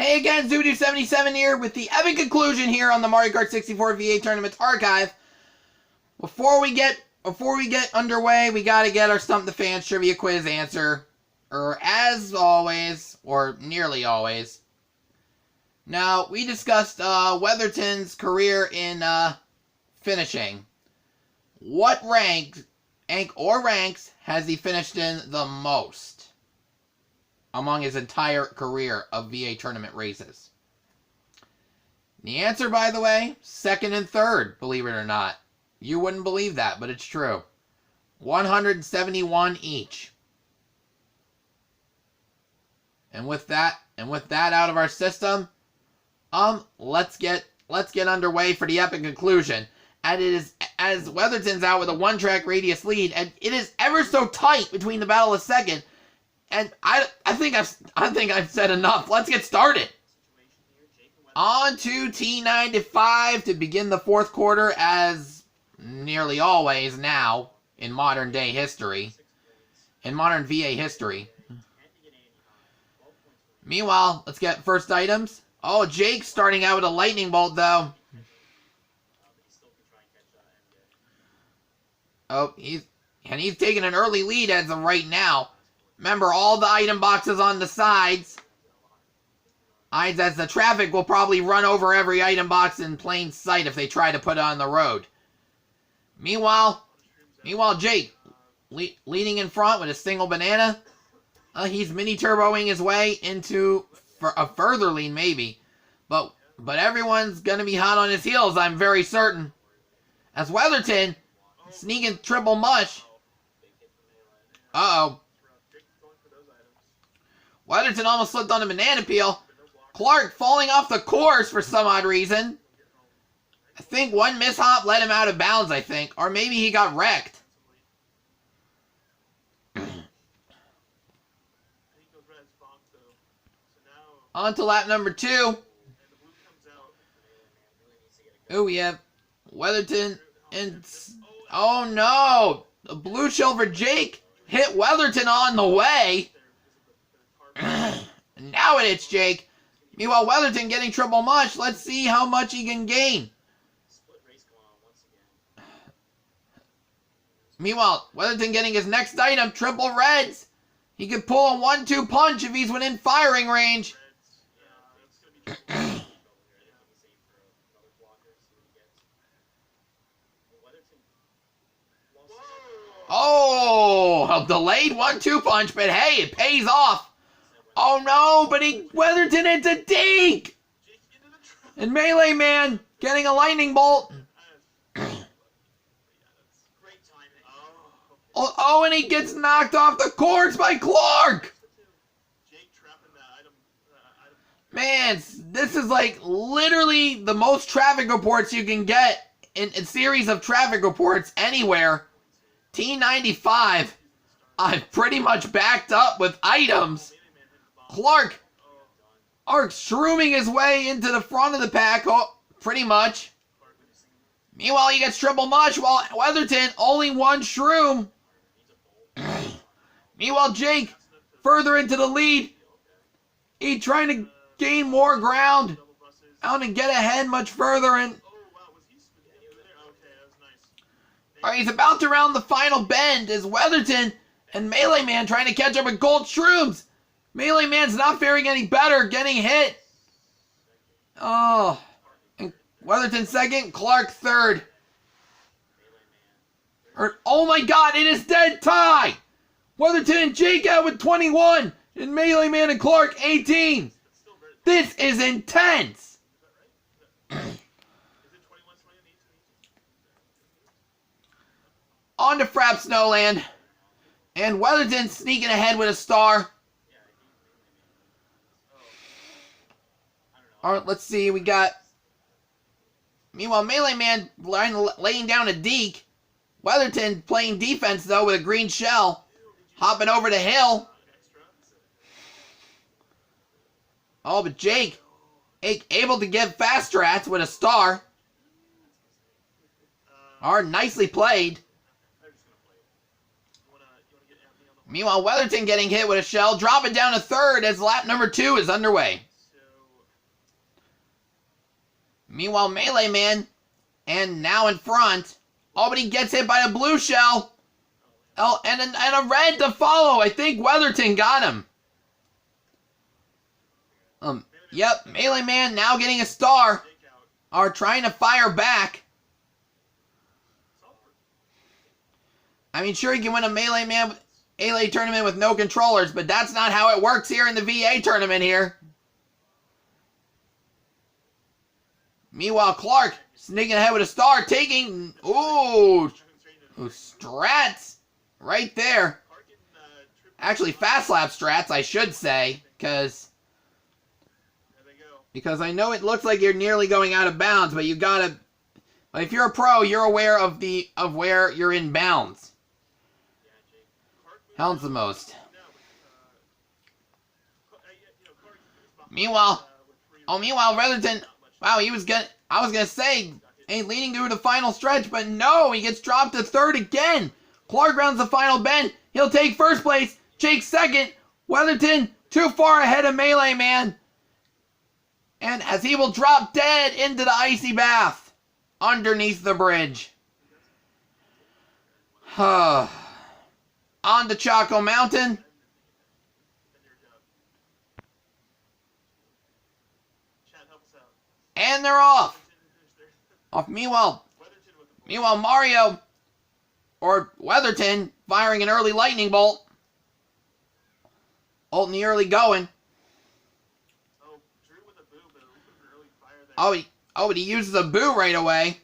Hey again, Zudu77 here with the epic conclusion here on the Mario Kart 64 V8 Tournament Archive. Before we get underway, we gotta get our Stump the Fans trivia quiz answer. Or as always, or nearly always. Now, we discussed Weatherton's career in finishing. What ranks has he finished in the most among his entire career of V8 tournament races? The answer, by the way, second and third, believe it or not. You wouldn't believe that, but it's true. 171 each. And with that out of our system, let's get underway for the epic conclusion. And it is, as Weatherton's out with a one-track radius lead, and it is ever so tight between the battle of second. And I think I've said enough. Let's get started. On to T95 to begin the fourth quarter, as nearly always now in modern day history, in modern VA history. Meanwhile, let's get first items. Oh, Jake starting out with a lightning bolt though. Oh, he's taking an early lead as of right now. Remember, all the item boxes on the sides, as the traffic will probably run over every item box in plain sight if they try to put it on the road. Meanwhile, Jake leading in front with a single banana. He's mini turboing his way into a further lead maybe, but everyone's gonna be hot on his heels, I'm very certain. As Weatherton sneaking triple mush. Uh-oh. Weatherton almost slipped on a banana peel. Clark falling off the course for some odd reason. I think one mishap let him out of bounds, I think. Or maybe he got wrecked. On to lap number 2. Oh, we have Weatherton and... Oh, no! The blue shell for Jake hit Weatherton on the way. Now it hits Jake. Meanwhile, Weatherton getting triple mush. Let's see how much he can gain. Meanwhile, Weatherton getting his next item, triple reds. He could pull a 1-2 punch if he's within firing range. Oh, a delayed 1-2 punch, but hey, it pays off. Oh no, but Weatherton into deke! And Melee Man getting a lightning bolt. Oh, and he gets knocked off the course by Clark! Man, this is like literally the most traffic reports you can get in a series of traffic reports anywhere. T95, I've pretty much backed up with items. Clark shrooming his way into the front of the pack, pretty much. Meanwhile, he gets triple mush, while Weatherton only one shroom. Meanwhile, Jake further into the lead. He's trying to gain more ground. Out and get ahead much further. And he's about to round the final bend as Weatherton and Melee Man trying to catch up with gold shrooms. Melee Man's not faring any better, getting hit. Oh. And Weatherton second, Clark third. Oh my god, it is dead tie! Weatherton and Jake out with 21, and Melee Man and Clark 18. This is intense! On to Frap Snowland. And Weatherton sneaking ahead with a star. Alright, let's see, we got... Meanwhile, Melee Man laying down a deke. Weatherton playing defense, though, with a green shell. Hopping over the hill. Oh, but Jake able to give fast strats with a star. Alright, nicely played. Meanwhile, Weatherton getting hit with a shell, dropping down to third as lap number 2 is underway. Meanwhile, Melee Man, and now in front. Oh, but he gets hit by a blue shell. Oh, and a red to follow. I think Weatherton got him. Yep, Melee Man now getting a star. Are trying to fire back. I mean, sure, you can win a Melee tournament with no controllers, but that's not how it works here in the VA tournament here. Meanwhile, Clark sneaking ahead with a star, taking, ooh, strats right there. Actually, fast lap strats, I should say, because I know it looks like you're nearly going out of bounds, but you gotta. If you're a pro, you're aware of where you're in bounds. Helms the most. Meanwhile, Weatherton. Wow, I was gonna say, ain't leading through the final stretch, but no, he gets dropped to third again. Clark rounds the final bend. He'll take first place. Jake second. Weatherton too far ahead of Melee Man. And as he will drop dead into the icy bath underneath the bridge. On to Choco Mountain. And they're off. Meanwhile, Mario, or Weatherton, firing an early lightning bolt. Ult in the early going. Oh, but he uses a boo right away.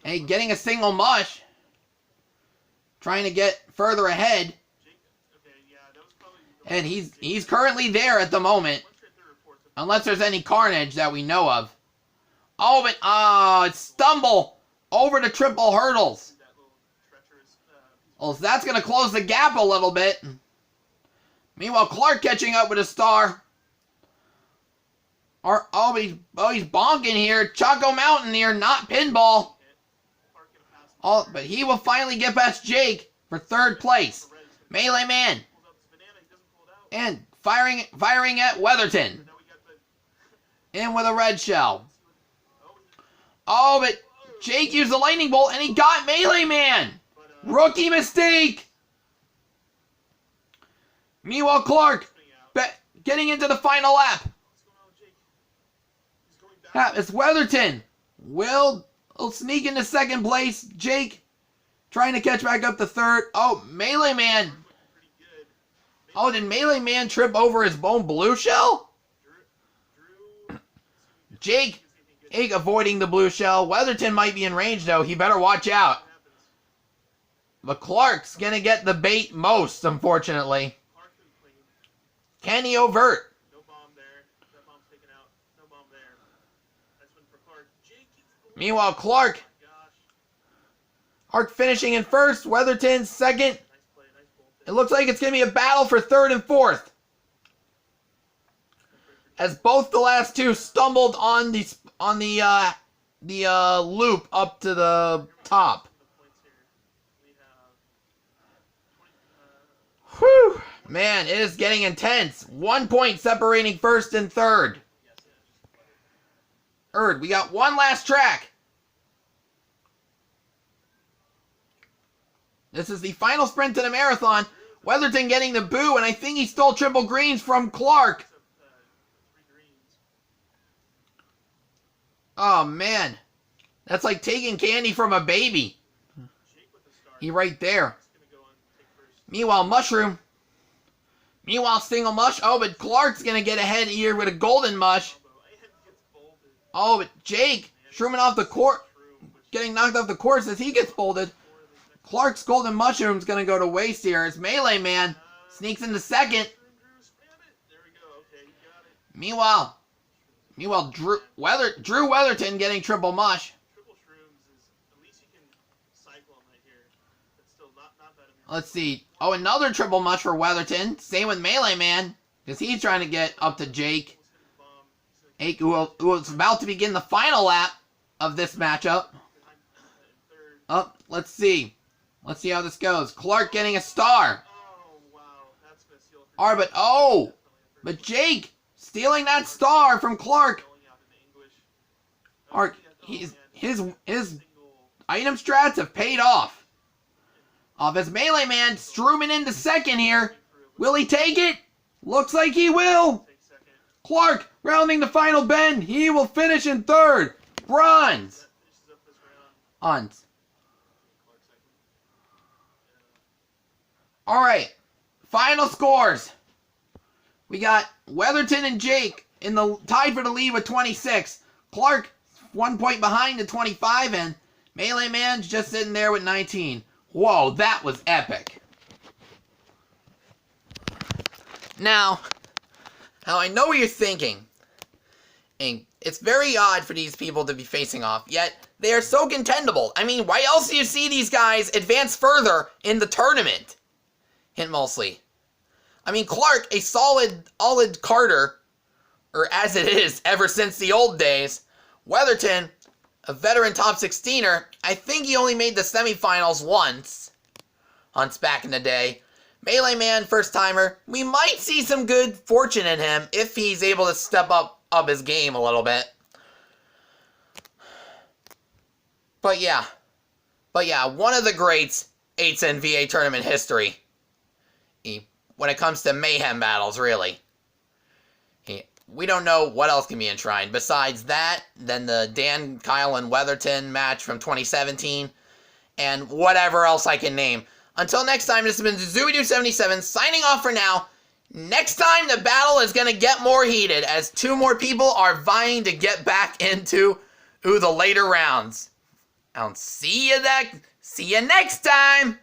And getting a single mush. Trying to get further ahead. And he's currently there at the moment. Unless there's any carnage that we know of. Oh, but it's stumble over the triple hurdles. Well, so that's going to close the gap a little bit. Meanwhile, Clark catching up with a star. He's bonking here. Choco Mountain here, not pinball. Oh, but he will finally get past Jake for third place. Melee Man. And firing at Weatherton. In with a red shell. Oh, but Jake used the lightning bolt and he got Melee Man. Rookie mistake. Meanwhile, Clark getting into the final lap. It's Weatherton. Will sneak into second place. Jake trying to catch back up to third. Oh, Melee Man. Oh, did Melee Man trip over his own blue shell? Jake avoiding the blue shell. Weatherton might be in range, though. He better watch out. But Clark's going to get the bait most, unfortunately. Can he overt? Meanwhile, Clark finishing in first. Weatherton second. It looks like it's going to be a battle for third and fourth. As both the last two stumbled on the loop up to the top. Whew. Man, it is getting intense. 1 point separating first and third. We got one last track. This is the final sprint to the marathon. Weatherton getting the boo, and I think he stole triple greens from Clark. Oh, man. That's like taking candy from a baby. He right there. Meanwhile, Mushroom. Meanwhile, single mush. Oh, but Clark's going to get ahead here with a golden mush. Oh, but Jake shrooming off the court. Getting knocked off the course as he gets folded. Clark's golden mushroom's going to go to waste here. As Melee Man sneaks into second. Meanwhile, Drew Weatherton getting triple mush. Let's see. Oh, another triple mush for Weatherton. Same with Melee Man, because he's trying to get up to Jake. Who is about to begin the final lap of this matchup. Let's see. Let's see how this goes. Clark getting a star. But Jake stealing that star from Clark. His item strats have paid off. Off his Melee Man, Strowman into second here. Will he take it? Looks like he will. Clark rounding the final bend. He will finish in third. Bronze. On. All right. Final scores. We got Weatherton and Jake tied for the lead with 26. Clark 1 point behind at 25, and Melee Man's just sitting there with 19. Whoa, that was epic. Now I know what you're thinking. And it's very odd for these people to be facing off, yet they are so contendable. I mean, why else do you see these guys advance further in the tournament? Hint mostly. I mean, Clark, a solid Karter, or as it is ever since the old days. Weatherton, a veteran top 16er. I think he only made the semifinals once back in the day. Melee Man, first timer. We might see some good fortune in him if he's able to step up his game a little bit. But yeah, one of the greats 8s in VA tournament history. When it comes to mayhem battles, really. We don't know what else can be enshrined. Besides that, then the Dan, Kyle, and Weatherton match from 2017, and whatever else I can name. Until next time, this has been Zooey77 signing off for now. Next time, the battle is going to get more heated as 2 more people are vying to get back into the later rounds. I'll see you next time.